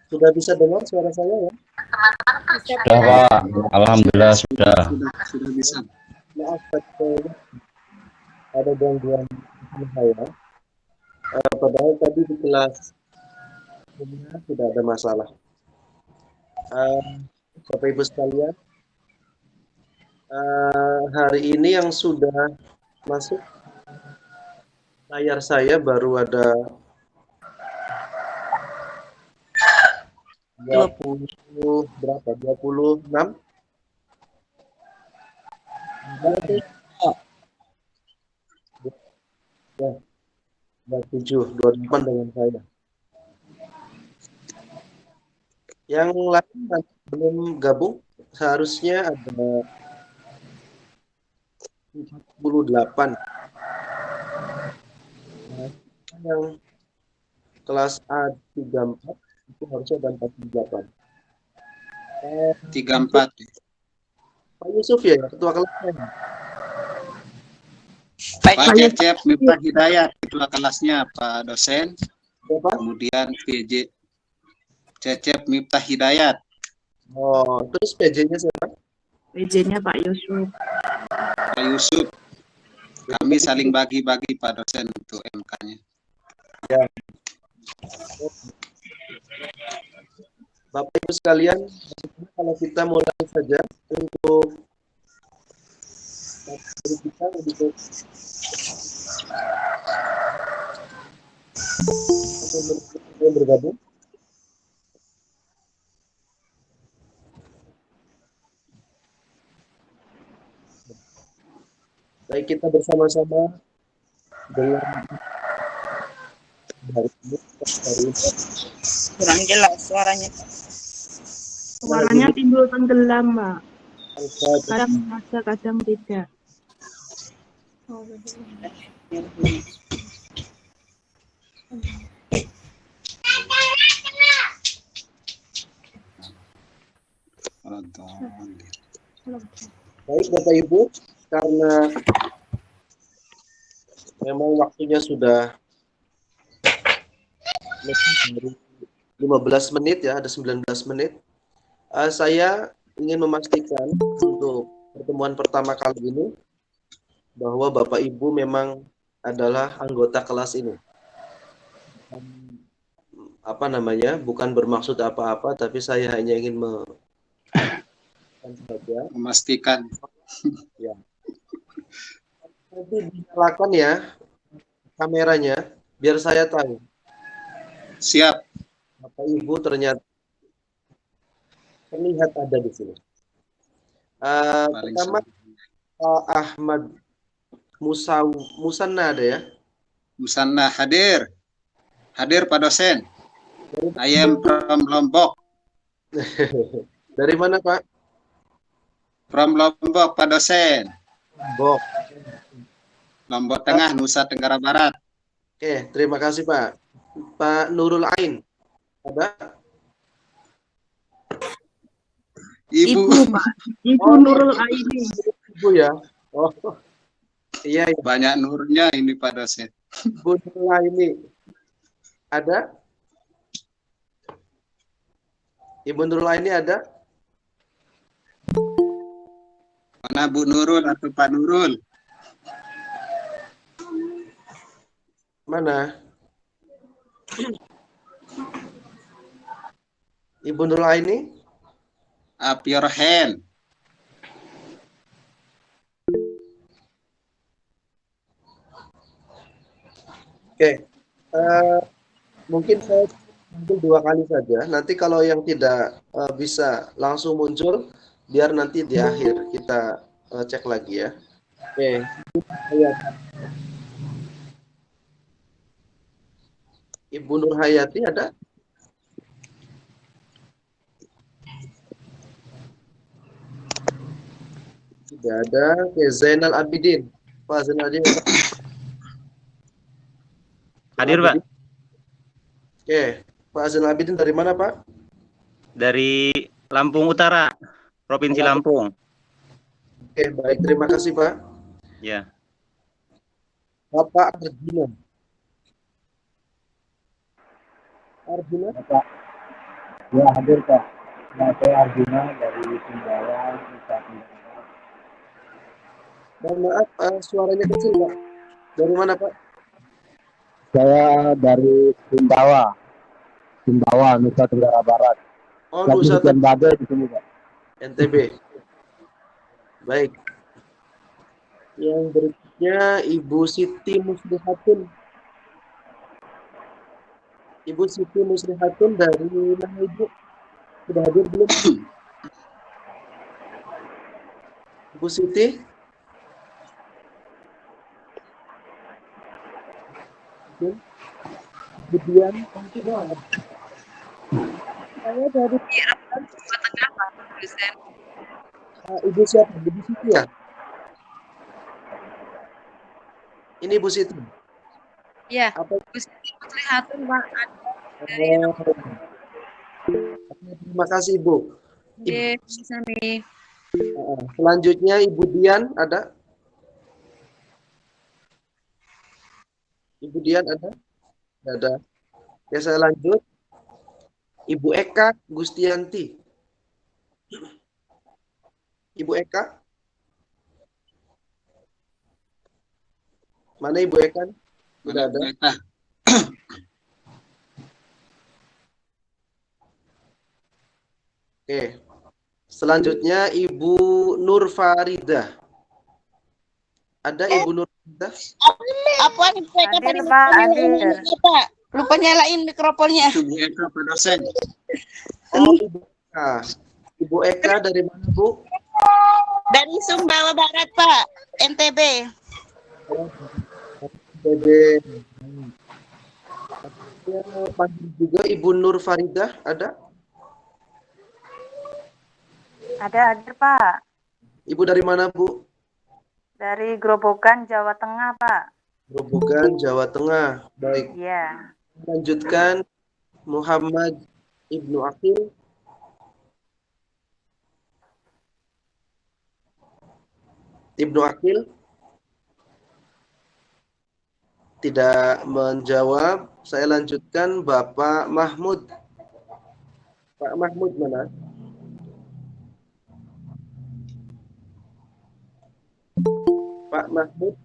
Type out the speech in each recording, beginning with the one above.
Sudah bisa dengar suara saya ya? Sudah Pak, alhamdulillah sudah. Sudah bisa. Maaf, ada gangguan di saya. Padahal tadi di kelas sudah ada masalah. Bapak Ibu sekalian, hari ini yang sudah masuk layar saya baru ada 20 berapa? 26. 27, 28 dengan saya. Yang lain belum gabung, seharusnya ada 48. Nah, yang kelas A34 itu harusnya ada 48. 34. Pak Yusuf ya, ketua kelasnya. Pak Cecep Miftah Hidayat, ketua kelasnya Pak dosen. Siapa? Kemudian PJ Cecep Miftah Hidayat. Oh, terus PJ-nya siapa? PJ-nya Pak Yusuf. Pak Yusuf. Kami saling bagi-bagi Pak dosen untuk MK-nya. Ya. Bapak Ibu sekalian, kalau kita mulai saja untuk kita untuk bergabung. Baik, kita bersama-sama dengan hari ini. Kurang jelas suaranya. Suaranya timbul tenggelam, Mbak. Kadang merasa, kadang tidak. Baik Bapak Ibu, karena memang waktunya sudah lebih 15 menit ya, ada 19 menit. Saya ingin memastikan untuk pertemuan pertama kali ini bahwa Bapak Ibu memang adalah anggota kelas ini. Bukan bermaksud apa-apa, tapi saya hanya ingin memastikan. Ya. Nanti dinyalakan ya kameranya, biar saya tahu. Siap. Bapak Ibu ternyata terlihat ada di sini. Pertama Ahmad Musanna ada ya? Musanna hadir. Hadir Pak dosen. I am from Lombok. Dari mana Pak? From Lombok Pak dosen. Lombok. Lombok Tengah, Nusa Tenggara Barat. Oke, terima kasih Pak. Pak Nurul Ain ada? Ibu Pak. Ibu Nurul Aini. Ibu ya. Oh, iya. Banyak nurnya ini Pak dosen. Bu Nurul Aini ada? Ibu Nurul Aini ada? Mana Bu Nurul atau Pak Nurul? Mana? Ibu Nurul Aini? Up your hand. Oke. Mungkin saya muncul 2 kali saja. Nanti kalau yang tidak bisa langsung muncul, biar nanti di akhir kita cek lagi ya. Oke. Ibu Nur Hayati ada? Tidak ada. Oke, Zainal Abidin. Pak Zainal Abidin ada? Hadir Pak. Oke, Pak Zainal Abidin dari mana Pak? Dari Lampung Utara, Provinsi Lampung. Oke, baik. Terima kasih Pak. Ya. Bapak Arjuna. Arjuna? Ya, hadir Pak. Nah, saya Arjuna dari Sumbawa, Nusa Tenggara Barat. Mohon maaf, suaranya kecil, Pak. Dari mana, Pak? Saya dari Sumbawa, Nusa Tenggara Barat. Oh, Lagi Nusa hujan badai di sini, Pak. NTB. Baik. Yang berikutnya Ibu Siti Muslihatun. Ibu Siti Muslihatun dari mana, Ibu? Sudah hadir belum? Ibu Siti? Kemudian Saya dari Jawa Tengah, Pak dosen. Ibu siapa? Ibu Siti ya? Ini Ibu Siti. Iya, Apa? Bu Siti Muslihatun, Pak. Dari Oh, terima kasih Ibu. Oke, Sami. Selanjutnya Ibu Dian ada? Ibu Dian ada? Tidak ada. Ya, saya lanjut. Ibu Eka Gustianti. Ibu Eka? Mana Ibu Eka? Tidak ada. Oke. Selanjutnya Ibu Nur Farida. Ada Ibu Nur Farida? Apa Ibu Eka tadi Hadir, Pak, hadir. Pak? Lupa nyalain mikrofonnya. Ibu Eka, Pak dosen. Oh, Ibu Eka. Ibu Eka dari mana, Bu? Dari Sumbawa Barat, Pak. NTB. BB. Panggil juga Ibu Nur Farida ada? Ada hadir, Pak. Ibu dari mana, Bu? Dari Grobogan, Jawa Tengah, Pak. Grobogan, Jawa Tengah. Baik. Iya. Lanjutkan Muhammad Ibnu Akil. Ibnu Akil tidak menjawab. Saya lanjutkan Bapak Mahmud. Pak Mahmud mana? Pak Mahmud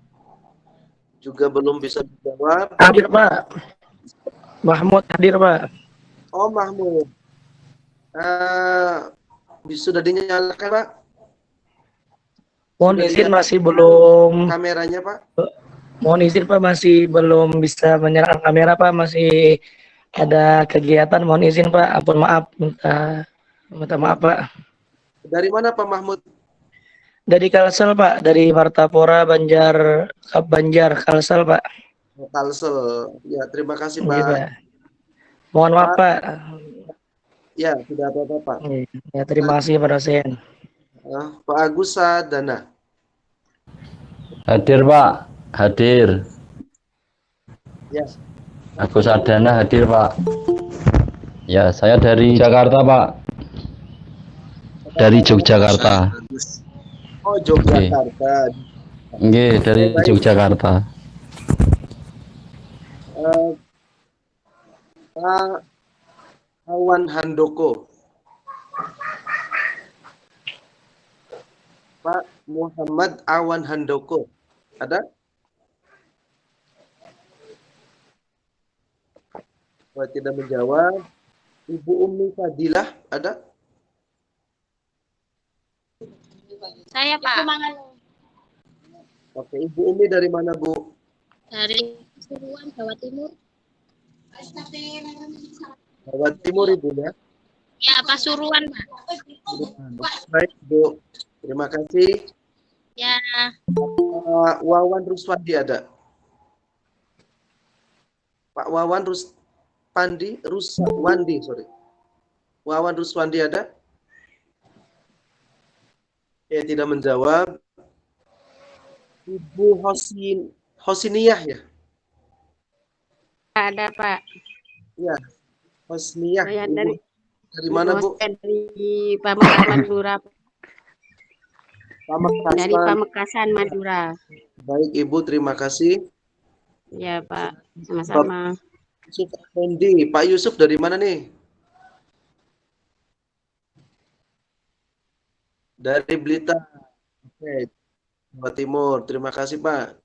juga belum bisa menjawab. Hadir Pak. Mahmud hadir Pak. Oh, Mahmud. Sudah dinyalakan, Pak? Mohon Sudah izin dinyalakan masih belum. Kameranya, Pak? Mohon izin Pak, masih belum bisa menyalakan kamera Pak, masih ada kegiatan. Mohon izin Pak, ampun maaf, minta maaf Pak. Dari mana Pak Mahmud? Dari Kalsel Pak, dari Martapura Banjar Kalsel Pak. Kalsel. Ya, terima kasih Iya, Pak. Pak. Mohon maaf Pak. Ya, tidak apa-apa Pak. Ya, terima kasih Pak dosen. Pak Agus Sadana. Hadir Pak, hadir. Ya. Agus Adana hadir Pak. Ya, saya dari Jakarta Pak. Dari Yogyakarta. Oh, Yogyakarta. Nggih, dari Yogyakarta. Pak Awan Handoko. Pak Muhammad Awan Handoko. Ada? Oh, tidak menjawab. Ibu Umi Fadilah ada? Saya, Pak. Oke, Ibu Umi dari mana, Bu? Dari Pasuruan, Jawa Timur. Jawa Timur, Ibu ya? Ya, Pasuruan, Pak. Baik, Bu. Terima kasih. Ya. Pak Wawan Ruswandi ada? Pak Wawan Ruswandi, sorry. Wawan Ruswandi ada? Tidak menjawab. Ibu Hosiniyah ya? Ada Pak. Ya, Hosniyah. Saya Ibu dari mana Bu? Dari Pamekasan Madura. Pamekasan. Dari Pamekasan Madura. Baik Ibu, terima kasih. Ya Pak, sama-sama. Yusuf Effendi. Pak Yusuf dari mana nih? Dari Blitar. Oke, Jawa Timur. Terima kasih, Pak.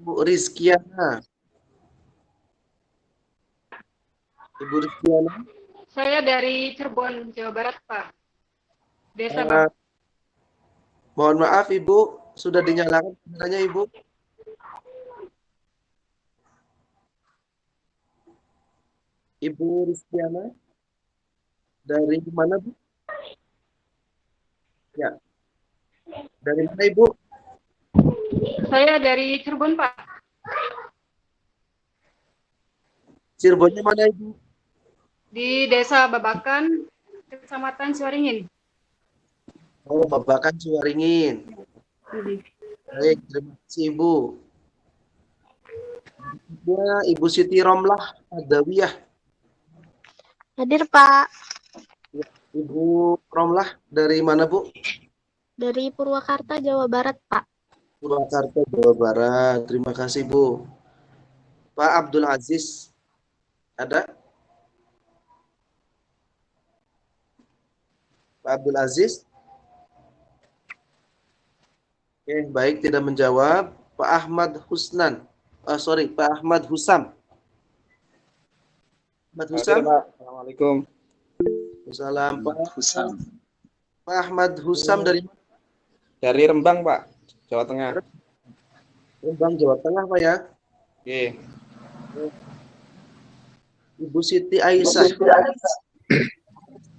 Ibu Rizkiana. Ibu Rizkiana. Saya dari Cirebon, Jawa Barat, Pak. Desa Eh, mohon maaf, Ibu. Sudah dinyalakan kameranya, Ibu? Ibu Rizkiana. Dari mana, Bu? Ya. Dari mana, Ibu? Saya dari Cirebon, Pak. Cirebonnya mana, Ibu? Di Desa Babakan, Kecamatan Suaringin. Oh, Babakan Suwaringin. Baik, terima kasih, Ibu. Ya, Ibu Siti Romlah Adawiyah. Hadir, Pak. Ibu Romlah dari mana, Bu? Dari Purwakarta, Jawa Barat, Pak. Purwakarta, Jawa Barat. Terima kasih, Bu. Pak Abdul Aziz, ada? Pak Abdul Aziz? Oke, baik, tidak menjawab. Pak Ahmad Husnan. Pak Ahmad Husam. Ahmad Husam? Assalamualaikum. Salam, Pak. Husam. Pak Ahmad Husam dari mana? Dari Rembang, Pak. Jawa Tengah. Rembang, Jawa Tengah, Pak ya. Oke. Ibu Siti Aisyah.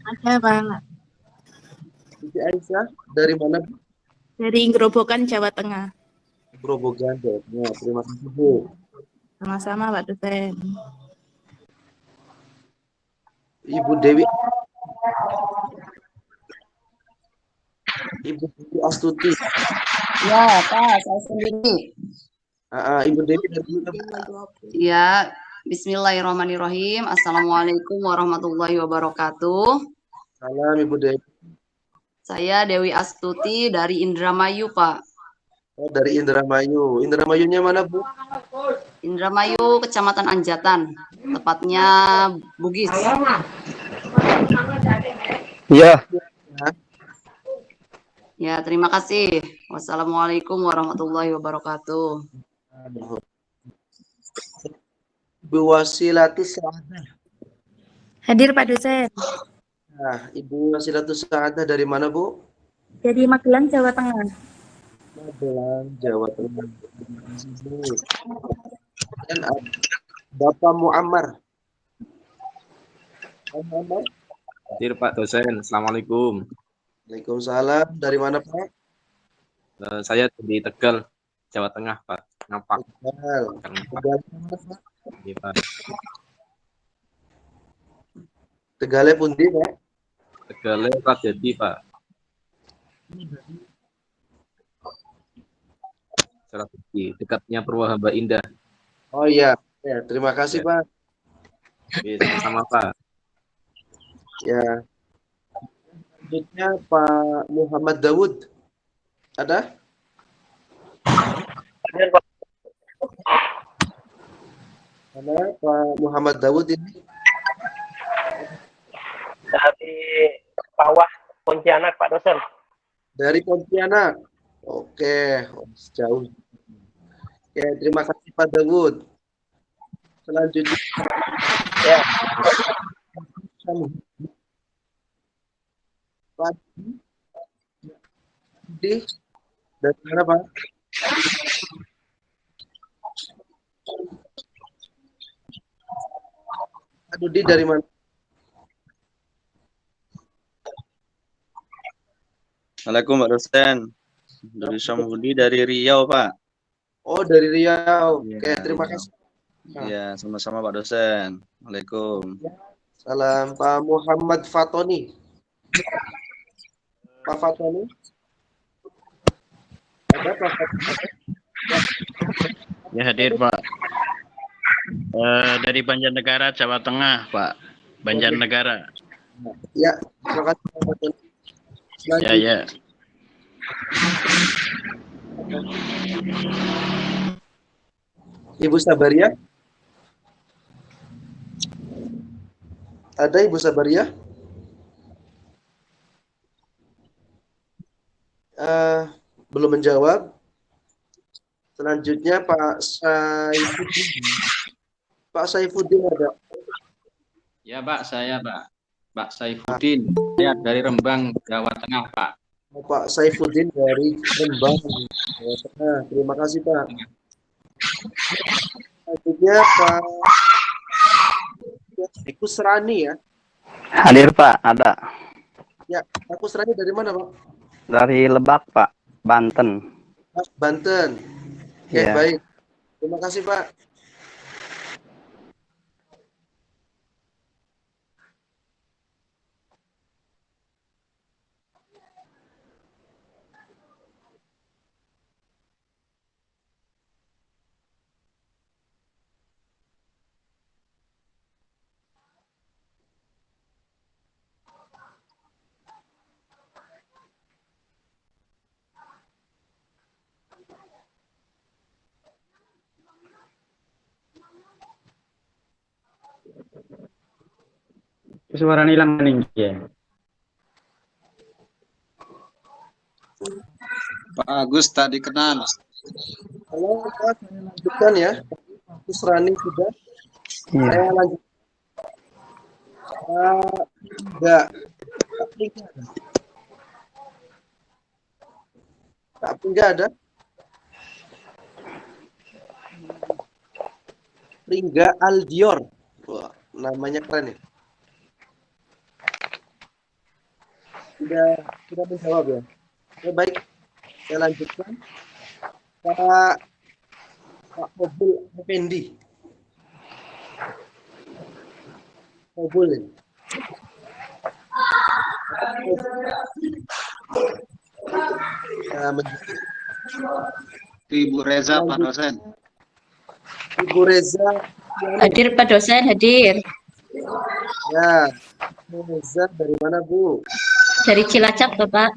Ada, Pak. Siti Aisyah dari mana, Bu? Dari Gerobokan, Jawa Tengah. Grobogan, Jawa Tengah. Terima kasih, Bu. Sama-sama, Pak dosen. Ibu Dewi. Ibu Dewi Astuti. Ya, Pak, saya sendiri. Ibu Dewi dari mana, Bu? Ya, bismillahirrahmanirrahim. Assalamualaikum warahmatullahi wabarakatuh. Salam, Ibu Dewi. Saya Dewi Astuti dari Indramayu, Pak. Oh, dari Indramayu. Indramayunya mana, Bu? Indramayu, Kecamatan Anjatan. Tepatnya Bugis. Iya. Ya, terima kasih. Wassalamualaikum warahmatullahi wabarakatuh. Ibu Wasilatus Sa'adah. Hadir, Pak dosen. Nah, Ibu Wasilatus Sa'adah dari mana, Bu? Dari Magelang, Jawa Tengah. Magelang, Jawa Tengah. Dan Bapak Muammar. Muammar. Hadir, Pak dosen. Assalamualaikum. Waalaikumsalam. Dari mana, Pak? Saya dari Tegal, Jawa Tengah, Pak. Ngapak. Tegal. Tegal mana, Pak? Iya, Pak. Tegalnya pundi, Pak? Tegalnya Radjati, Pak. Radjati, dekatnya Purwahamba Indah. Oh iya. Ya, terima kasih, Ya. Pak. Oke, sama-sama, Pak. Ya. Selanjutnya Pak Muhammad Dawud. Ada? Mana Pak Muhammad Dawud ini? Dari Pawah, Pontianak, Pak dosen. Dari Pontianak. Oke, jauh. Oke, terima kasih Pak Dawud. Selanjutnya Ya. Pak Budi. Dari mana, Pak? Pak Dudi dari mana? Assalamualaikum, Pak dosen. Dari Samhudi dari Riau, Pak. Oh, dari Riau. Iya, Oke, terima Riau. kasih. Iya, sama-sama Pak dosen. Waalaikumsalam. Salam Pak Muhammad Fatoni. Pak Fatoni? Ada Pak Fatoni? Ya hadir Pak. Dari Banjarnegara, Jawa Tengah, Pak. Banjarnegara. Ya, terima kasih Pak Fatoni. Ya, ya. Ibu Sabaria? Ada Ibu Sabaria? belum menjawab. Selanjutnya Pak Saifuddin. Pak Saifuddin ada. Ya Pak, saya Pak Saifuddin. Saya dari Rembang, Jawa Tengah Pak. Pak Saifuddin dari Rembang, Jawa Tengah. Terima kasih Pak. Selanjutnya Pak Kusrani ya. Hadir Pak, ada. Ya, Pak Kusrani dari mana Pak? Dari Lebak Pak, Banten. Banten. Oke, Iya. baik. Terima kasih Pak. Suara hilang nih. Ya. Pak Agus tak dikenal. Halo Pak, saya lanjutkan ya. Kusrani sudah. Iya. Saya lanjut. Enggak. Tapi enggak ada. Ringga Aldior. Wah, namanya keren ya. Sudah menjawab ya. Oke, baik. Saya lanjutkan. Pak Obul Effendi. Obul ya. Ibu Reza, Pak dosen. Ibu Reza. Hadir Pak dosen, hadir. Ya, Ibu Reza dari mana Bu? Dari Cilacap Bapak.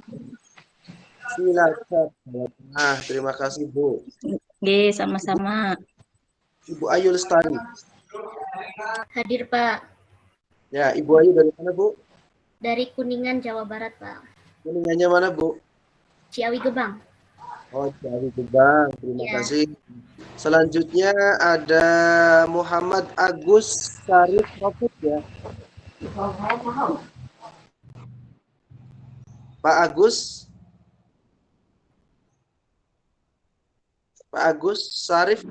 Cilacap. Nah, terima kasih Bu. Oke, sama-sama. Ibu Ayu Lestari. Hadir Pak. Ya, Ibu Ayu dari mana Bu? Dari Kuningan, Jawa Barat Pak. Kuningannya mana Bu? Ciawi Gebang. Oh, dari Gebang. Terima Ya. kasih. Selanjutnya ada Muhammad Agus Sarif Rofut ya. Pak Agus. Pak Agus Sarif.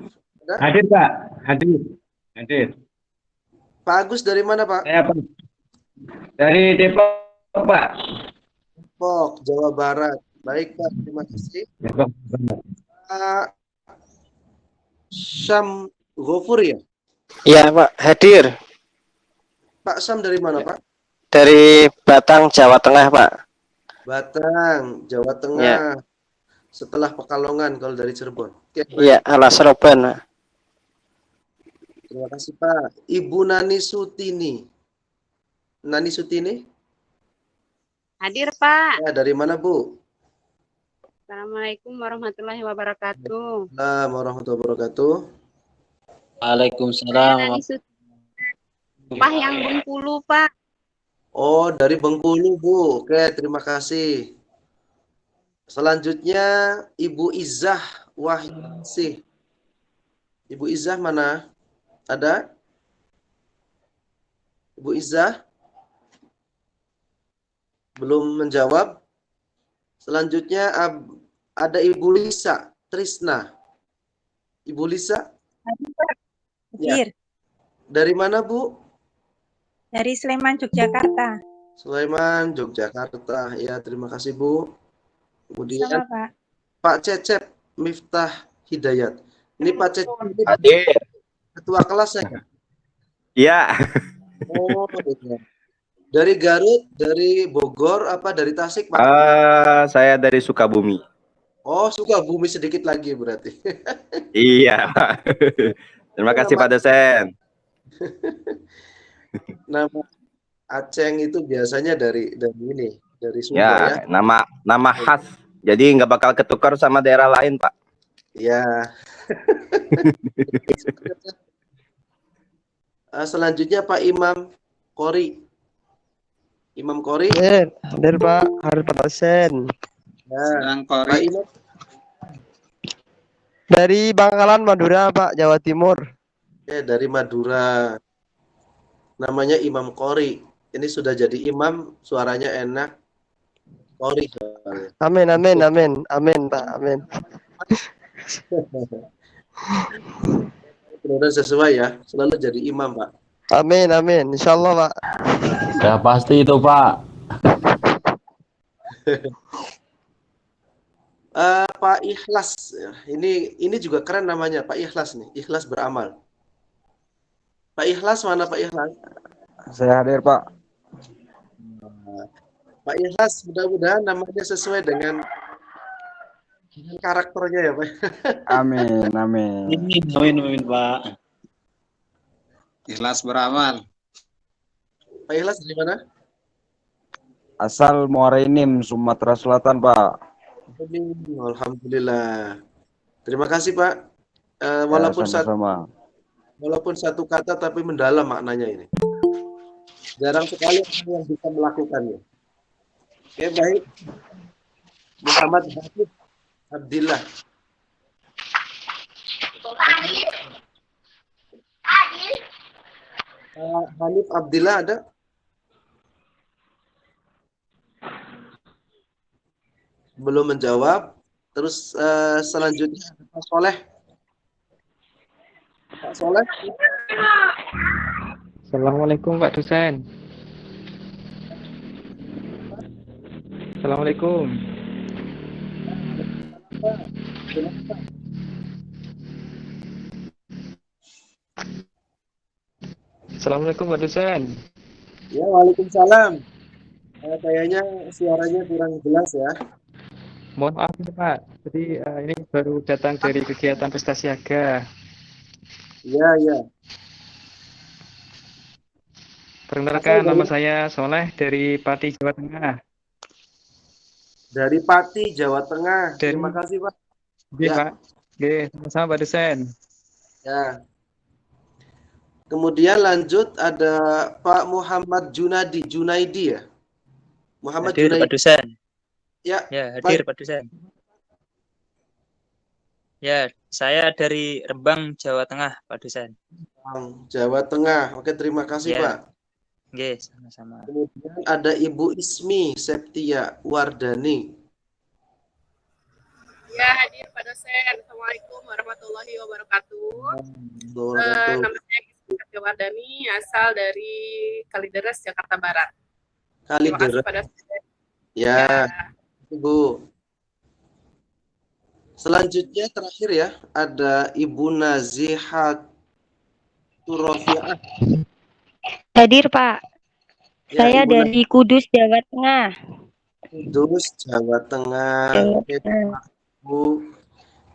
Ada? Hadir Pak, hadir. Pak Agus dari mana Pak? Saya Pak. Dari Depok Pak. Depok, Jawa Barat. Baik Pak, terima kasih. Pak Syam Ghafur ya? Iya Pak, hadir. Pak Syam dari mana Pak? Dari Batang, Jawa Tengah Pak. Batang, Jawa Tengah. Setelah Pekalongan kalau dari Cirebon. Oke, baik. Iya, alas Roban. Terima kasih Pak. Ibu Nani Sutini. Nani Sutini? Hadir Pak. Ya, dari mana Bu? Assalamualaikum warahmatullahi wabarakatuh. Assalamualaikum warahmatullahi wabarakatuh. Waalaikumsalam. Pak yang Bengkulu Pak. Oh, dari Bengkulu Bu. Oke, terima kasih. Selanjutnya Ibu Izzah Wahyuningsih. Ibu Izzah mana? Ada? Ibu Izzah? Belum menjawab. Selanjutnya ada Ibu Lisa Trisna. Ibu Lisa? Hadir. Dari mana Bu? Dari Sleman, Yogyakarta. Sulaiman, Yogyakarta. Ya, terima kasih Bu. Kemudian Sama Pak. Pak Cecep Miftah Hidayat. Ini Pak Cecep ini Hadir. ketua kelas ya? Iya. Oh, iya. Dari Garut, dari Bogor, apa dari Tasik Pak? Saya dari Sukabumi. Oh, Sukabumi sedikit lagi berarti. Iya Pak. Terima kasih Pak dosen. Nama Aceng itu biasanya dari ini, dari Sunda ya. Ya, nama khas. Jadi nggak bakal ketukar sama daerah lain Pak. Ya. Selanjutnya Pak Imam Kori. Imam Kori. Hadir Pak, hadir Pak dosen. Ya, Sedang Pak Kori. Imam, Dari Bangkalan, Madura, Pak, Jawa Timur. Oke, dari Madura. Namanya Imam Qori. Ini sudah jadi imam, suaranya enak. Qori soalnya. Amin, amin, amin, amin, Pak, amin. Mudah-mudahan sesuai ya, selalu jadi imam, Pak. Amin, amin, insya Allah, Pak. Ya pasti itu Pak. Pak Ikhlas, ini juga keren namanya, Pak Ikhlas nih, Ikhlas beramal. Pak Ikhlas mana Pak Ikhlas? Saya hadir Pak. Pak Ikhlas, mudah-mudahan namanya sesuai dengan karakternya ya Pak. Amin, amin. Amin, Pak. Ikhlas beramal. Pak Ikhlas dari mana? Asal Muara Enim, Sumatera Selatan Pak. Alhamdulillah. Terima kasih Pak. Walaupun satu kata tapi mendalam maknanya ini. Jarang sekali orang yang bisa melakukannya. Oke, baik. Muhammad Hanif Abdillah. Hanif Abdillah ada? Belum menjawab. Terus selanjutnya ada Pak Soleh. Pak Soleh. Assalamualaikum Pak dosen. Assalamualaikum. Assalamualaikum Pak dosen. Ya, waalaikumsalam. Kayaknya suaranya kurang jelas ya. Mohon maaf nih Pak. Jadi ini baru datang dari kegiatan pesta siaga. Iya, iya. Perkenalkan, nama saya Soleh dari Pati, Jawa Tengah. Dari Pati, Jawa Tengah. Terima kasih Pak. Oke ya. Pak. Oke, sama-sama Pak dosen. Ya. Kemudian lanjut ada Pak Muhammad Junaidi ya. Muhammad hadir Junaidi. Pak dosen. Ya, hadir Pak dosen. Ya, saya dari Rembang, Jawa Tengah, Pak dosen. Jawa Tengah. Oke, terima kasih Ya. Pak. Oke, sama-sama. Kemudian ada Ibu Ismi Septia Wardani. Ya, hadir Pak dosen. Assalamualaikum warahmatullahi wabarakatuh. Nama saya Ismi Septia Wardani, asal dari Kalideres, Jakarta Barat. Terima kasih Kalideres. Pak dosen. Ya, Ibu. Selanjutnya terakhir ya, ada Ibu Nazihat Turofiah. Hadir Pak. Ya, Saya Ibu dari Kudus, Jawa Tengah. Kudus, Jawa Tengah. Oke, Bu.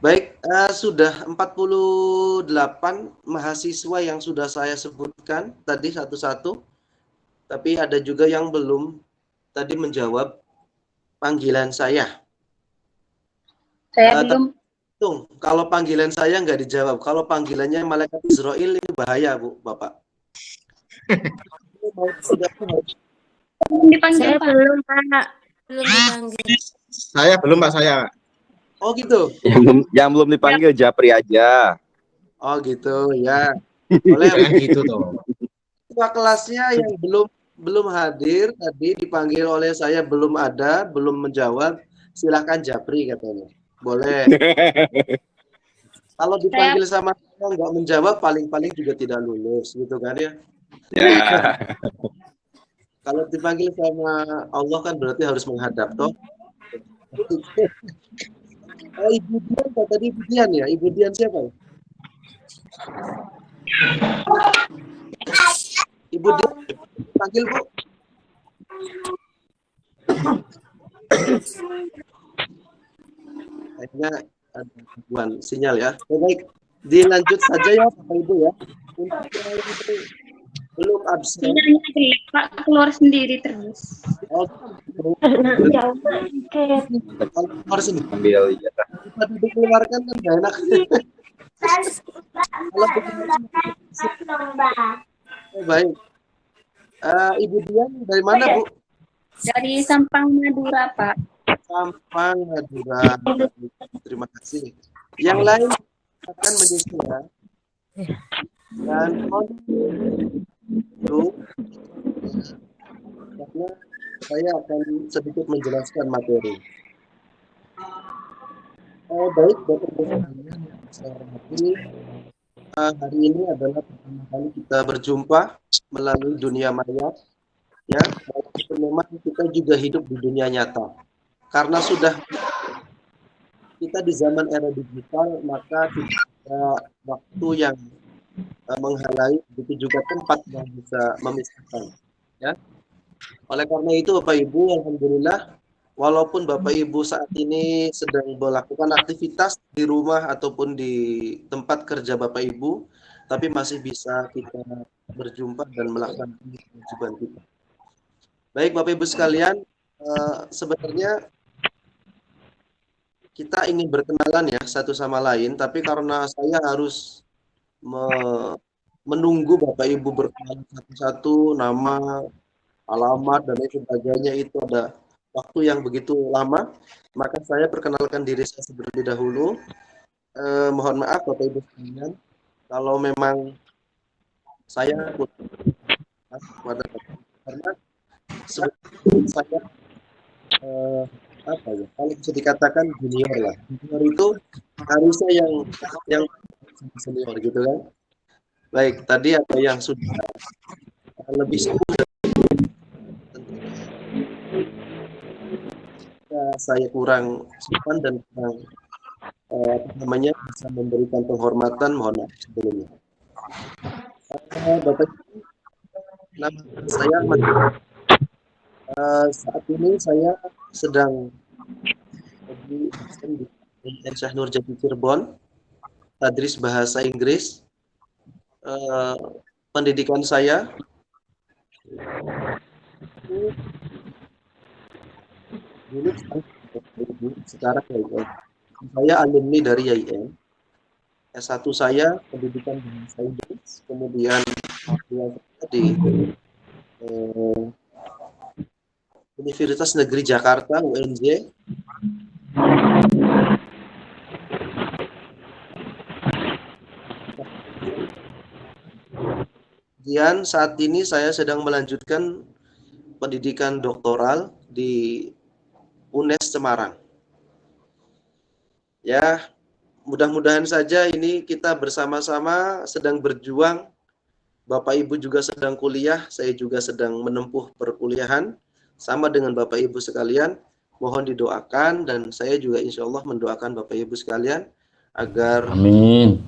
Baik, sudah 48 mahasiswa yang sudah saya sebutkan tadi satu-satu. Tapi ada juga yang belum tadi menjawab panggilan saya. Saya belum. Kalau panggilan saya nggak dijawab, kalau panggilannya malaikat Israel ini bahaya, Bu, Bapak. Belum dipanggil, Saya Pak. belum Pak. Belum dipanggil. Saya belum Pak, saya. Oh gitu. Yang belum dipanggil Japri aja. Oh gitu ya. Boleh gitu tuh. Ketua kelasnya yang belum hadir tadi dipanggil oleh saya belum ada, belum menjawab. Silakan Japri katanya. Boleh. Kalau dipanggil sama saya nggak menjawab, paling-paling juga tidak lulus, gitu kan ya? Ya. Kalau dipanggil sama Allah kan berarti harus menghadap, toh. Ibu Dian, tadi Ibu Dian ya? Ibu Dian siapa ya? Ibu Dian, panggil Bu. Kayaknya ada gangguan sinyal ya. Baik, dilanjut saja ya Bapak Ibu ya. Untuk yang belum absen. Sinyalnya jelek Pak, keluar sendiri terus. Oh, keluar sini. Ambil ijazah. Kita dikeluarkan kan nggak enak. Baik. Ibu Dian dari mana Bu? Dari Sampang Madura Pak. Sampang Madura. Terima kasih. Yang lain akan menyusul ya. Dan dulu karena saya akan sedikit menjelaskan materi. Baik, Bapak Ibu sekalian yang saya hormati, hari ini adalah pertama kali kita berjumpa melalui dunia maya, ya. Memang kita juga hidup di dunia nyata. Karena sudah kita di zaman era digital, maka tidak ada waktu yang menghalangi, begitu juga tempat yang bisa memisahkan, ya. Oleh karena itu, Bapak Ibu, alhamdulillah, walaupun Bapak Ibu saat ini sedang melakukan aktivitas di rumah ataupun di tempat kerja Bapak Ibu, tapi masih bisa kita berjumpa dan melakukan kewajiban kita. Baik, Bapak Ibu sekalian, sebenarnya kita ingin berkenalan ya satu sama lain, tapi karena saya harus menunggu Bapak Ibu berkenalan satu-satu, nama, alamat, dan lain sebagainya, itu ada waktu yang begitu lama, maka saya perkenalkan diri saya terlebih dahulu. Mohon maaf Bapak Ibu sekalian, kalau memang saya kepada karena sebetulnya saya apa ya, kalau bisa dikatakan junior lah. Junior itu harusnya yang senior gitu kan. Baik, tadi ada yang sudah lebih sepuh. Saya kurang sopan dan kurang bisa memberikan penghormatan, mohon maaf sebelumnya. Bapak Ibu, nama saya saat ini saya sedang di Syekh Nurjati Cirebon, tadris bahasa Inggris. Pendidikan saya dulu sekarang saya alumni dari YIN. S1 saya pendidikan bahasa Inggris, kemudian di Universitas Negeri Jakarta UNJ. Kemudian saat ini saya sedang melanjutkan pendidikan doktoral di UNES Semarang. Ya, mudah-mudahan saja ini kita bersama-sama sedang berjuang. Bapak Ibu juga sedang kuliah, saya juga sedang menempuh perkuliahan sama dengan Bapak Ibu sekalian. Mohon didoakan dan saya juga insya Allah mendoakan Bapak Ibu sekalian agar amin,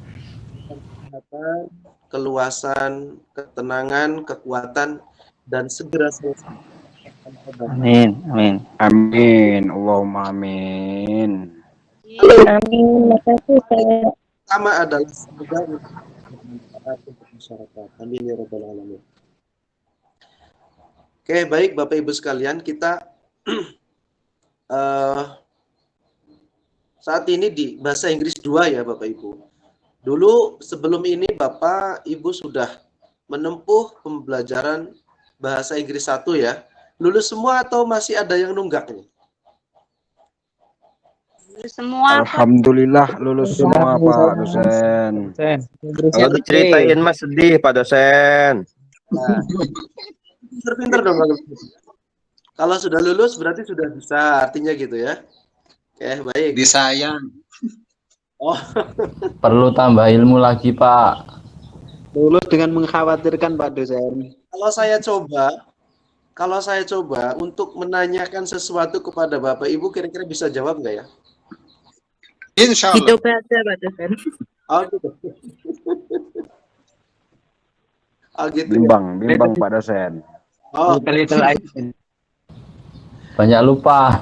kesehatan, keluasan, ketenangan, kekuatan, dan segera selesai. Amin, amin, amin, Allahumma amin. Amin. Makasih saya. Pertama adalah semoga bermanfaat untuk masyarakat. Amin ya rabbal alamin. Oke, baik Bapak Ibu sekalian, kita saat ini di bahasa Inggris 2 ya Bapak Ibu. Dulu sebelum ini Bapak Ibu sudah menempuh pembelajaran bahasa Inggris 1 ya. Lulus semua atau masih ada yang nunggak nih? Lulus semua. Alhamdulillah lulus semua Pak dosen. Kalau diceritain Mas sedih Pak dosen. Nah, pinter-pinter dong kalau sudah lulus berarti sudah bisa, artinya gitu ya. Oke, baik. Disayang. Oh. Perlu tambah ilmu lagi Pak. Lulus dengan mengkhawatirkan Pak dosen. Kalau saya coba untuk menanyakan sesuatu kepada Bapak Ibu, kira-kira bisa jawab nggak ya? Insya Allah. Hidup aja Pak dosen. Oh gitu. Oh gitu. Bimbang Pak dosen. Oh. Banyak lupa.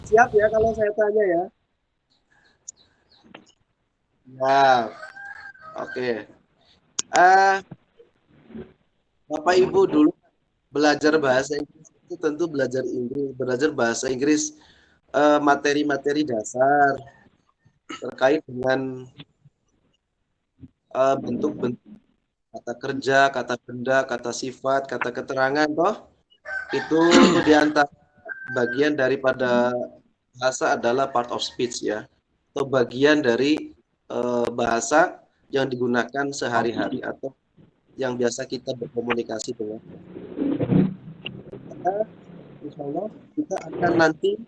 Siap ya kalau saya tanya ya. Nah, oke. Bapak Ibu dulu belajar bahasa Inggris itu tentu belajar bahasa Inggris materi-materi dasar terkait dengan bentuk-bentuk kata kerja, kata benda, kata sifat, kata keterangan, toh itu diantara bagian daripada bahasa adalah part of speech ya. atau bagian dari bahasa yang digunakan sehari-hari atau yang biasa kita berkomunikasi dengan. Insya Allah kita akan nanti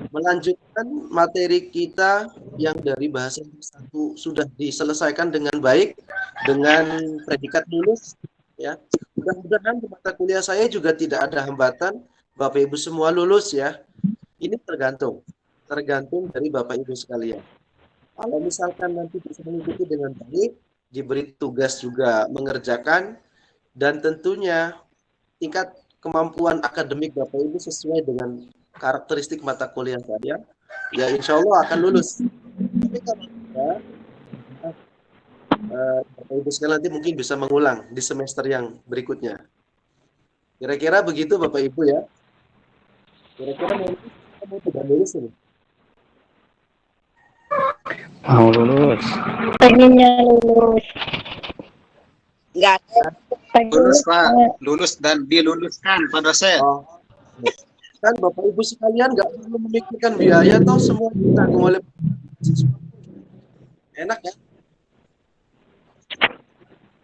melanjutkan materi kita yang dari bahasa Inggris 1 sudah diselesaikan dengan baik dengan predikat lulus ya. Mudah-mudahan di mata kuliah saya juga tidak ada hambatan, Bapak Ibu semua lulus ya. Ini tergantung dari Bapak Ibu sekalian. Kalau misalkan nanti bisa mengikuti dengan baik, diberi tugas juga mengerjakan, dan tentunya tingkat kemampuan akademik Bapak Ibu sesuai dengan karakteristik mata kuliah saya, ya insya Allah akan lulus. Tapi kalau tidak, Bapak Ibu sekalian nanti mungkin bisa mengulang di semester yang berikutnya. Kira-kira begitu Bapak Ibu ya. Kira-kira mau tidak lulus ini? Mau lulus. Pengennya lulus. Enggak. Lulus Pak, lulus dan diluluskan Pak dosen. Kan Bapak Ibu sekalian nggak perlu memikirkan biaya atau semua kita mulai enak ya.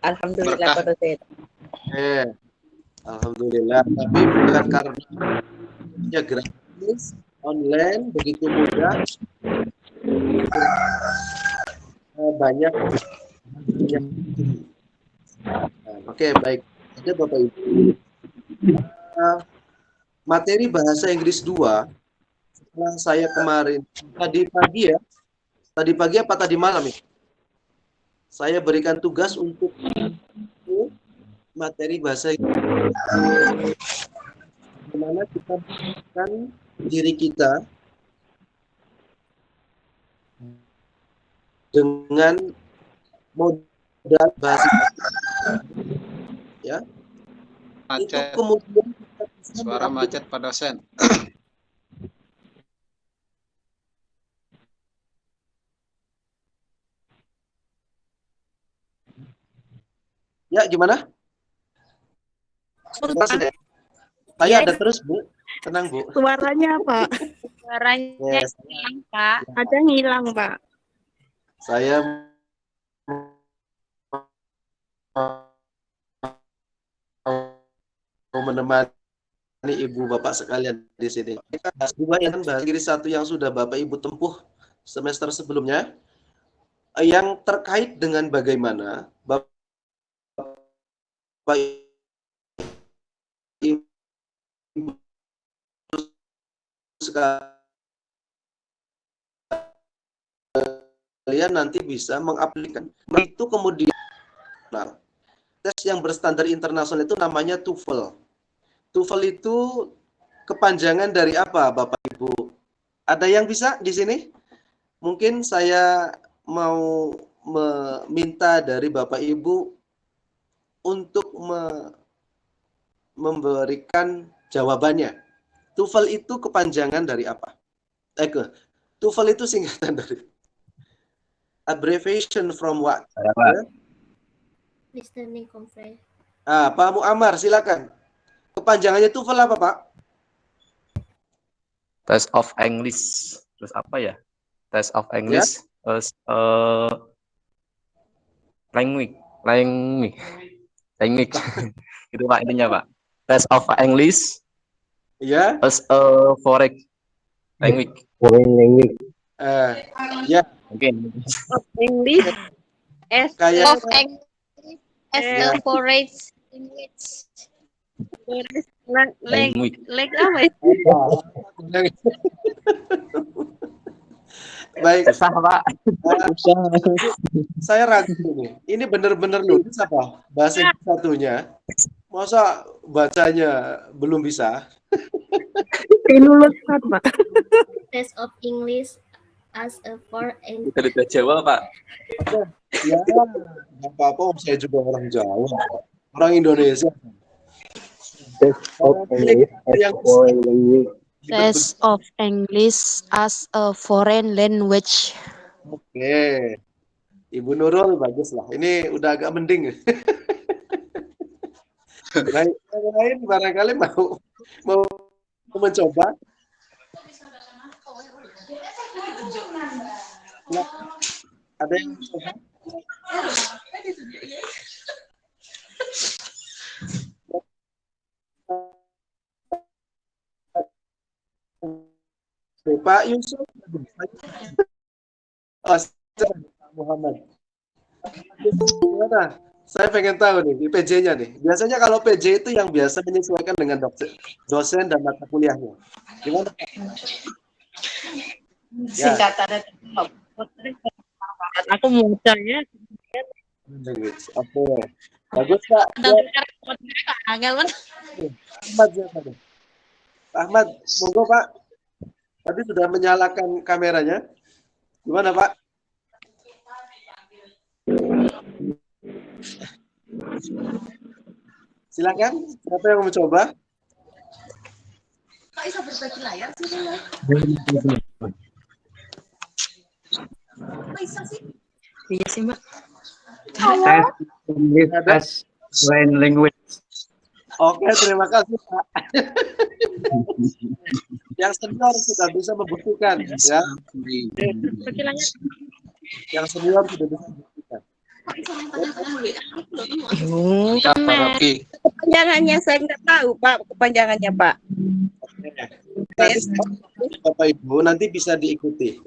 Alhamdulillah Pak dosen. Alhamdulillah, tapi bukan karena gratis, online begitu mudah. Banyak. Oke, baik. Oke, Bapak Ibu. Materi bahasa Inggris 2 setelah saya kemarin tadi pagi apa tadi malam ya? Saya berikan tugas untuk materi bahasa Inggris. Bagaimana kita menentukan diri kita dengan modal bahasa ya. Macet. Itu kemudian kita bisa Suara macet Pak dosen. Ya, gimana? Saya ada terus, Bu. Tenang, Bu. Suaranya Pak. Suaranya Yes. hilang Pak. Ada hilang Pak. Saya mau menemani Ibu Bapak sekalian di sini. Dua yang bahasa Inggris 1 yang sudah Bapak Ibu tempuh semester sebelumnya, yang terkait dengan bagaimana Bapak Ibu sekalian nanti bisa mengaplikasikan itu. Kemudian nah, tes yang berstandar internasional itu namanya TOEFL. TOEFL itu kepanjangan dari apa, Bapak Ibu? Ada yang bisa di sini? Mungkin saya mau meminta dari Bapak Ibu untuk memberikan jawabannya. TOEFL itu kepanjangan dari apa? TOEFL itu singkatan dari abbreviation from what? Listening comprehension. Pak Muammar, silakan. Kepanjangannya TOEFL apa, Pak? Test of English. Terus apa ya? Test of English. Language. Itu Pak intinya, Pak. Test of English. Ya. As a foreign language. Foreign language. Ya. Mungkin. English. Kayak As a foreign language. Like apa ya? Baik. Susah, Pak. Saya ragu ini. Ini benar-benar lulus apa? Bahasa Inggris satunya. Masa bacanya belum bisa? Lulus Pak. Test of English as a foreign. Kita lihat Jawa, Pak. Ya, nggak apa-apa. Saya juga orang Jawa, orang Indonesia. Test of English as foreign language. Test of English as a foreign language. Oke, Ibu Nurul bagus lah. Ini udah agak mending. Baik, yang lain barangkali mau mencoba. Ada yang coba? Pak Yusuf. Oh, Muhammad. Gimana? Saya pengen tahu nih, di PJ-nya nih. Biasanya kalau PJ itu yang biasa menyesuaikan dengan dosen dan mata kuliahnya. Gimana? Singkatannya aku mau cari. Oke. Bagus, Pak. Ahmad, monggo Pak. Tadi sudah menyalakan kameranya. Gimana Pak? Silakan. Siapa yang mau mencoba? Kok bisa berbagi layar sih? Bisa sih? Iya sih, Mbak. Tes foreign language. Oke, terima kasih Pak. Yang senior sudah bisa membuktikan, ya. Yang senior sudah bisa membuktikan. Kepanjangannya saya nggak tahu, Pak. Kepanjangannya, Pak. Nanti Bapak Ibu nanti bisa diikuti.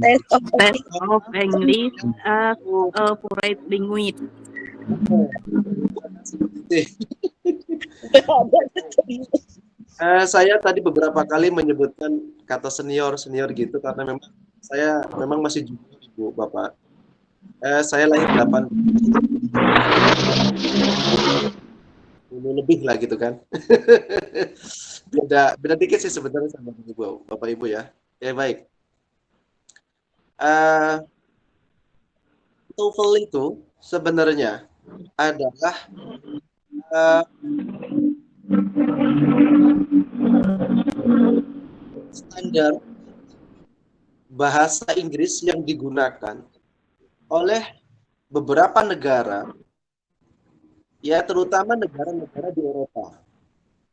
Test of English as a foreign language. Saya tadi beberapa kali menyebutkan kata senior gitu karena memang masih junior Ibu Bapak. Saya lahir 8 lebih lah gitu kan. beda dikit sih sebenarnya sama Ibu, Bapak Ibu ya. Ya baik. TOEFL itu sebenarnya adalah standar bahasa Inggris yang digunakan oleh beberapa negara, ya terutama negara-negara di Eropa,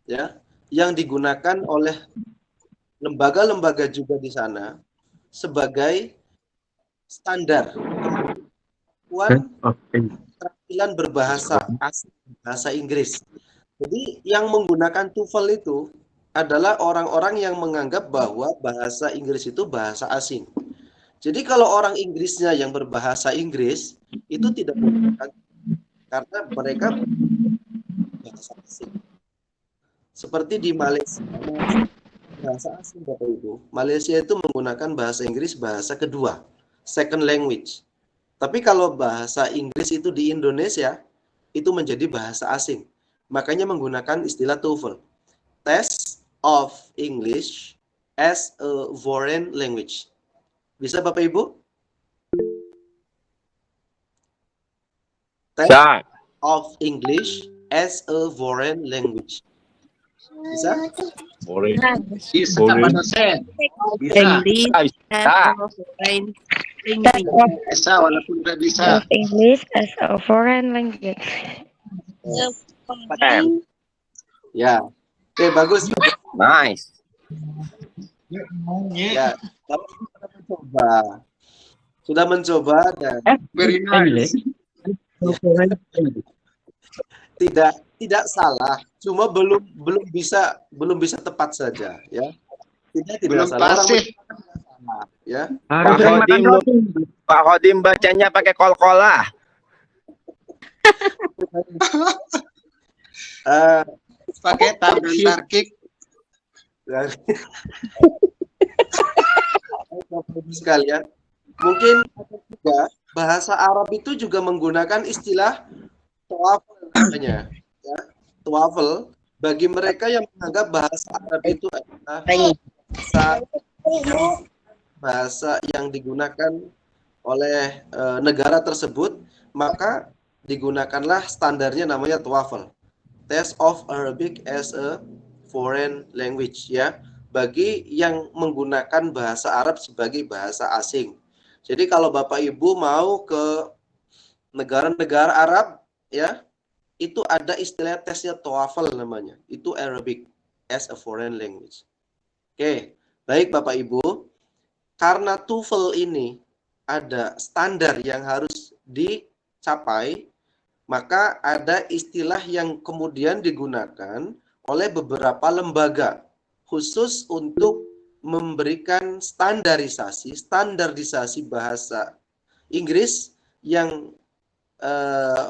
ya, yang digunakan oleh lembaga-lembaga juga di sana sebagai standar keterampilan berbahasa asing, bahasa Inggris. Jadi yang menggunakan TOEFL itu adalah orang-orang yang menganggap bahwa bahasa Inggris itu bahasa asing. Jadi kalau orang Inggrisnya yang berbahasa Inggris itu tidak menggunakan, karena mereka bahasa asing. Seperti di Malaysia, bahasa asing Bapak Ibu. Malaysia itu menggunakan bahasa Inggris bahasa kedua, second language. Tapi kalau bahasa Inggris itu di Indonesia itu menjadi bahasa asing. Makanya menggunakan istilah TOEFL. Test of English as a foreign language. Bisa Bapak Ibu? Test of English as a foreign language. Bisa? Bisa Pak dosen. Bisa. Bisa walaupun tidak bisa. English as a foreign language. Ya. Oke, bagus. Nice. Ya, sudah mencoba dan very nice. Tidak salah, cuma belum bisa tepat saja, ya. Tidak belum salah. Pasif. Ya. Pak Khodim bacanya pakai kol-kolah. Pakai tarkik. Sekalian, mungkin juga bahasa Arab itu juga menggunakan istilah TOEFL namanya, ya. TOEFL bagi mereka yang menganggap bahasa Arab itu adalah bahasa yang digunakan oleh negara tersebut, maka digunakanlah standarnya namanya TOEFL, Test of Arabic as a Foreign Language, ya, bagi yang menggunakan bahasa Arab sebagai bahasa asing. Jadi kalau Bapak Ibu mau ke negara-negara Arab, ya, itu ada istilah tesnya TOEFL namanya, itu Arabic as a Foreign Language. Oke, Baik Bapak Ibu, karena TOEFL ini ada standar yang harus dicapai, maka ada istilah yang kemudian digunakan oleh beberapa lembaga khusus untuk memberikan standarisasi bahasa Inggris yang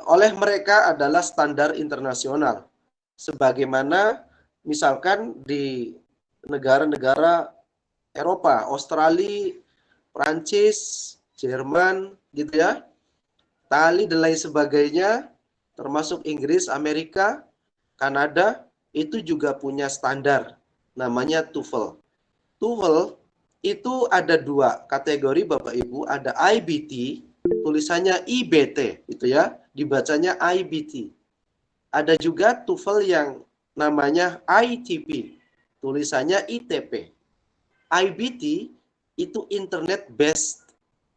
oleh mereka adalah standar internasional. Sebagaimana misalkan di negara-negara Eropa, Australia, Prancis, Jerman, gitu ya, Itali dan lain sebagainya, termasuk Inggris, Amerika, Kanada, itu juga punya standar, namanya TOEFL. TOEFL itu ada 2 kategori Bapak Ibu, ada IBT, tulisannya IBT, itu ya, dibacanya IBT. Ada juga TOEFL yang namanya ITP, tulisannya ITP. IBT itu Internet Based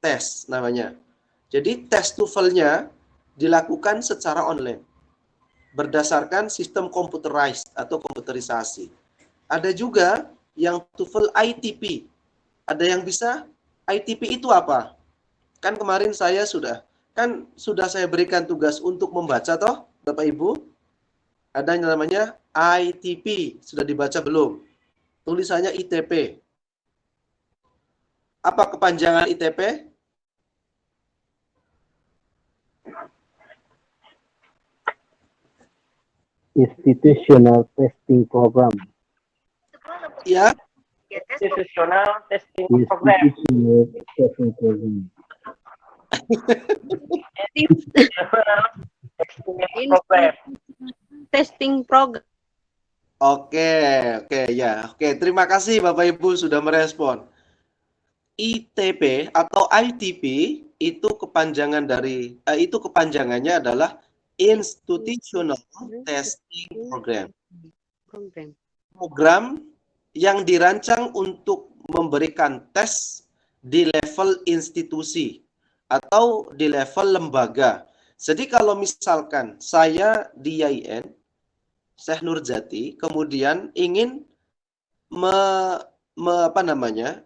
Test namanya. Jadi tes TOEFL-nya dilakukan secara online berdasarkan sistem computerized atau komputerisasi. Ada juga yang TOEFL ITP. Ada yang bisa? ITP itu apa? Kan kemarin saya sudah saya berikan tugas untuk membaca toh, Bapak Ibu. Ada yang namanya ITP, sudah dibaca belum? Tulisannya ITP. Apa kepanjangan ITP? Institutional Testing Program. Ya. Institutional Testing Program. Institutional Testing Program. Testing program. Oke, ya. Oke, terima kasih Bapak Ibu sudah merespon. ITP atau ITP itu kepanjangannya adalah Institutional Testing Program. Program yang dirancang untuk memberikan tes di level institusi atau di level lembaga. Jadi kalau misalkan saya di IAIN, Syekh Nurjati, kemudian ingin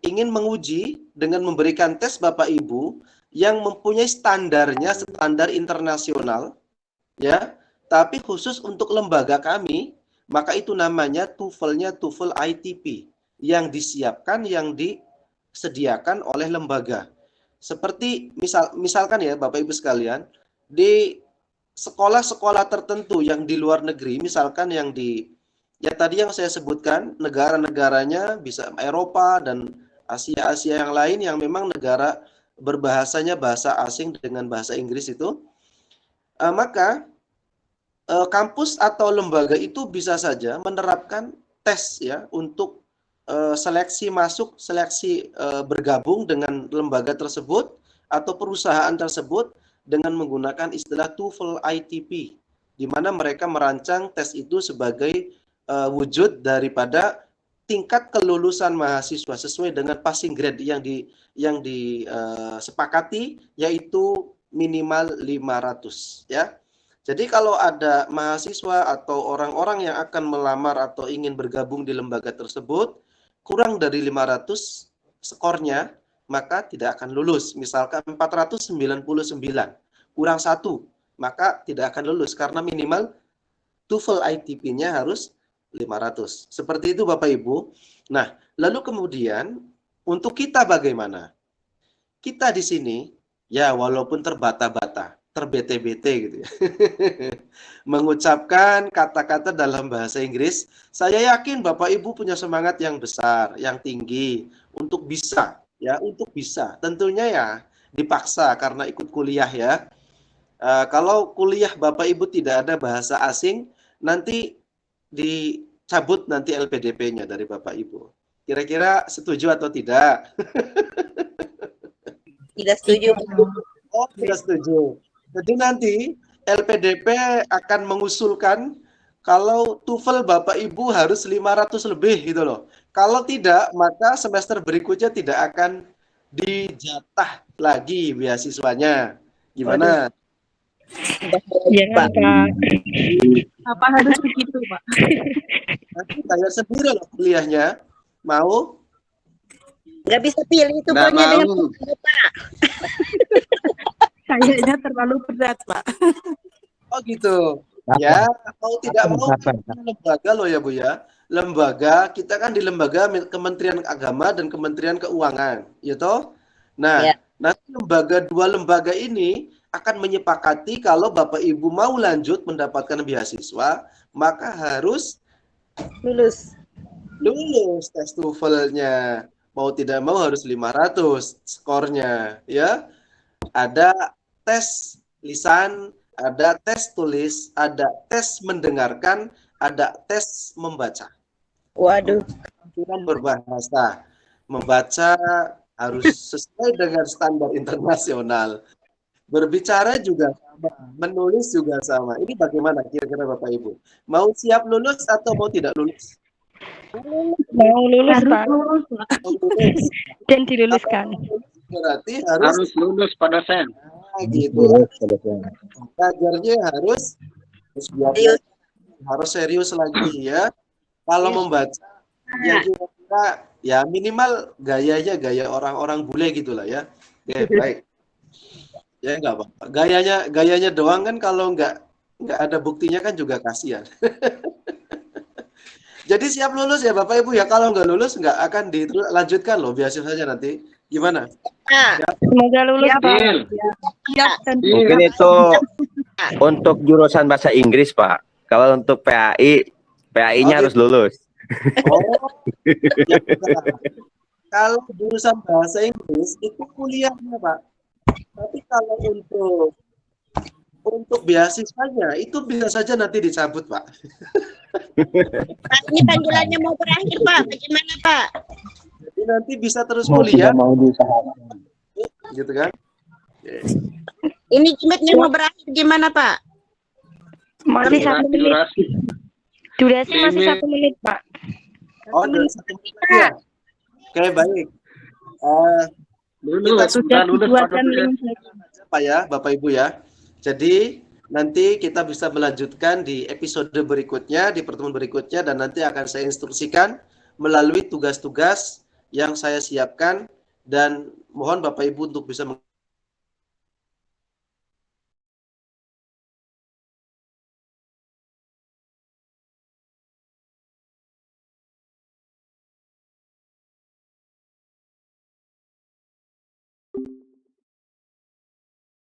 ingin menguji dengan memberikan tes Bapak Ibu yang mempunyai standarnya standar internasional, ya, tapi khusus untuk lembaga kami, maka itu namanya TOEFL-nya TOEFL ITP yang disiapkan, yang disediakan oleh lembaga. Seperti misalkan ya Bapak Ibu sekalian, di sekolah-sekolah tertentu yang di luar negeri, misalkan yang tadi yang saya sebutkan, negara-negaranya bisa Eropa dan Asia yang lain yang memang negara berbahasanya bahasa asing dengan bahasa Inggris itu, maka kampus atau lembaga itu bisa saja menerapkan tes ya untuk seleksi masuk, seleksi bergabung dengan lembaga tersebut atau perusahaan tersebut dengan menggunakan istilah TOEFL ITP, di mana mereka merancang tes itu sebagai wujud daripada tingkat kelulusan mahasiswa sesuai dengan passing grade yang disepakati, yaitu minimal 500 ya. Jadi kalau ada mahasiswa atau orang-orang yang akan melamar atau ingin bergabung di lembaga tersebut kurang dari 500 skornya, maka tidak akan lulus. Misalkan 499 kurang 1, maka tidak akan lulus karena minimal TOEFL ITP-nya harus 500. Seperti itu Bapak Ibu. Nah, lalu kemudian untuk kita bagaimana? Kita di sini ya walaupun terbata-bata, terbete-bete gitu ya. Mengucapkan kata-kata dalam bahasa Inggris, saya yakin Bapak Ibu punya semangat yang besar, yang tinggi untuk bisa ya, untuk bisa. Tentunya ya dipaksa karena ikut kuliah ya. Kalau kuliah Bapak Ibu tidak ada bahasa asing, nanti dicabut nanti LPDP-nya dari Bapak Ibu. Kira-kira setuju atau tidak? Tidak setuju. Oh, tidak setuju. Jadi nanti LPDP akan mengusulkan kalau TOEFL Bapak Ibu harus 500 lebih gitu loh. Kalau tidak, maka semester berikutnya tidak akan dijatah lagi beasiswanya. Gimana? Jangan Pak. Apa harus begitu Pak? Nanti saya sendiri loh kuliahnya. Mau? Nggak bisa pilih itu Nggak pokoknya dengan mau. Pak. Kayaknya terlalu berat, Pak. Oh gitu. Ya, mau tidak mau kan lembaga loh ya Bu ya. Lembaga, kita kan di lembaga Kementerian Agama dan Kementerian Keuangan, ya toh? Nah, nanti dua lembaga ini akan menyepakati kalau Bapak Ibu mau lanjut mendapatkan beasiswa, maka harus lulus tes TOEFL-nya. Mau tidak mau harus 500 skornya, ya. Ada tes lisan, ada tes tulis, ada tes mendengarkan, ada tes membaca. Waduh. Kemampuan berbahasa. Membaca harus sesuai dengan standar internasional. Berbicara juga sama, menulis juga sama. Ini bagaimana kira-kira Bapak Ibu? Mau siap lulus atau mau tidak lulus? Mau lulus, Pak. Dan diluluskan. Berarti Harus lulus Pak dosen. Gitu. Belajarnya harus serius lagi ya. Kalau membaca ya kira-kira ya minimal gayanya gaya orang-orang bule gitulah ya. Oke, baik. Ya enggak apa-apa. Gayanya doang kan kalau enggak ada buktinya kan juga kasihan. Jadi siap lulus ya Bapak Ibu ya. Kalau enggak lulus enggak akan dilanjutkan loh beasiswanya nanti. Gimana? Semoga lulus, Pak. Mungkin itu untuk jurusan bahasa Inggris, Pak. Kalau untuk PAI-nya harus lulus. Ya, kalau jurusan bahasa Inggris itu kuliahnya, Pak. Tapi kalau untuk beasiswanya itu bisa saja nanti dicabut, Pak. Pak, ini panggilannya mau berakhir, Pak. Bagaimana, Pak? Jadi nanti bisa terus kuliah. Mau diusahakan. Gitu kan? Ini Jumatnya mau berakhir gimana, Pak? Masih 1 menit. Durasi masih 1 menit, Pak. Oh, durasi 1 menit ya. Oke, baik. Kita sudah lulus Pak ya, Bapak Ibu ya. Jadi nanti kita bisa melanjutkan di episode berikutnya, di pertemuan berikutnya, dan nanti akan saya instruksikan melalui tugas-tugas yang saya siapkan, dan mohon Bapak Ibu untuk bisa